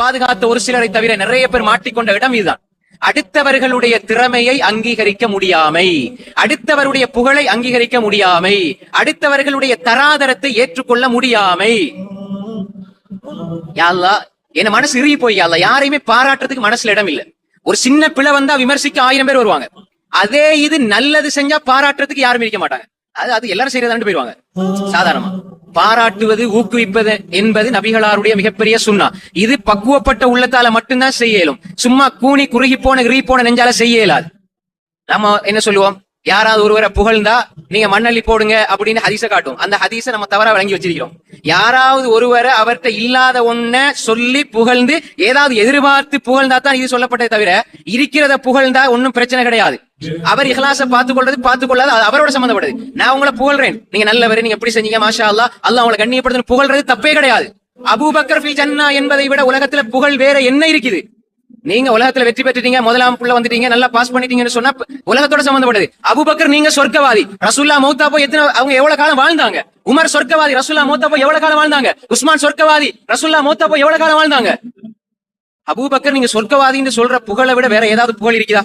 பாதுகாத்த ஒரு சிலரை தவிர நிறைய பேர் மாட்டிக்கொண்ட இடம் இதுதான். அடுத்தவர்களுடைய திறமையை அங்கீகரிக்க முடியாமை, அடுத்தவருடைய புகழை அங்கீகரிக்க முடியாமை, அடுத்தவர்களுடைய தராதரத்தை ஏற்றுக்கொள்ள முடியாமை. யா அல்லாஹ், என் மனசு இறுகி போய், யா அல்லாஹ், யாரையுமே பாராட்டுறதுக்கு மனசுல இடம் இல்ல. ஒரு சின்ன பிழை வந்தா விமர்சிக்க 1000 பேர் வருவாங்க. அதே இது நல்லது செஞ்சா பாராட்டுறதுக்கு யாரும் இருக்க மாட்டாங்க. அது எல்லாரும் செய்யறதாண்டு போயிருவாங்க. சாதாரணமா பாராட்டுவது, ஊக்குவிப்பது என்பது நபிகளாருடைய மிகப்பெரிய சுன்னா. இது பக்குவப்பட்ட உள்ளத்தால மட்டும்தான் செய்ய இயலும். சும்மா கூனி குறுகி போன நெஞ்சால செய்ய இயலாது. நம்ம என்ன சொல்லுவோம், யாராவது ஒருவரை புகழ்ந்தா நீங்க மண்ணள்ளி போடுங்க அப்படின்னு ஹதீஸ காட்டும். அந்த ஹதீஸ நம்ம தவறா வழங்கி வச்சிருக்கிறோம். யாராவது ஒருவரை அவர்கிட்ட இல்லாத ஒன்ன சொல்லி புகழ்ந்து ஏதாவது எதிர்பார்த்து புகழ்ந்தா தான் இது சொல்லப்பட்டதை தவிர, இருக்கிறத புகழ்ந்தா ஒன்னும் பிரச்சனை கிடையாது. அவர் இஹ்லாஸ பார்த்துக்கொள்ளாது, அவரோட சம்பந்தப்படுது. நான் உங்களை புகழ்றேன், நீங்க நல்லவரு, நீங்க எப்படி செஞ்சீங்க, மாஷா அல்லாஹ், அல்லாஹ் உங்களை கண்ணியப்படுத்து புகழ்றது தப்பே கிடையாது. அபூபக்கர் ஃபில் ஜன்னா என்பதை விட உலகத்துல புகழ் வேற என்ன இருக்குது? நீங்க உலகத்துல வெற்றி பெற்றுட்டீங்க, முதலாம் புள்ள வந்துட்டீங்க, நல்லா பாஸ் பண்ணிட்டீங்கன்னு சொன்னா உலகத்தோட சம்பந்தப்படுது. அபூபக்கர் நீங்க சொர்க்கவாதி, ரசூல்லா மௌத்தா போய் அவங்க எவ்வளவு காலம் வாழ்ந்தாங்க? உமர் சொர்க்கவாதி, ரசூல்லா மௌத்தா போய் எவ்வளவு காலம் வாழ்ந்தாங்க? உஸ்மான் சொர்க்கவாதி, ரசூல்லா மௌத்தா போய் எவ்வளவு காலம் வாழ்ந்தாங்க? அபூபக்கர் நீங்க சொர்க்கவாதின்னு சொல்ற புகழை விட வேற ஏதாவது புகழ் இருக்குதா?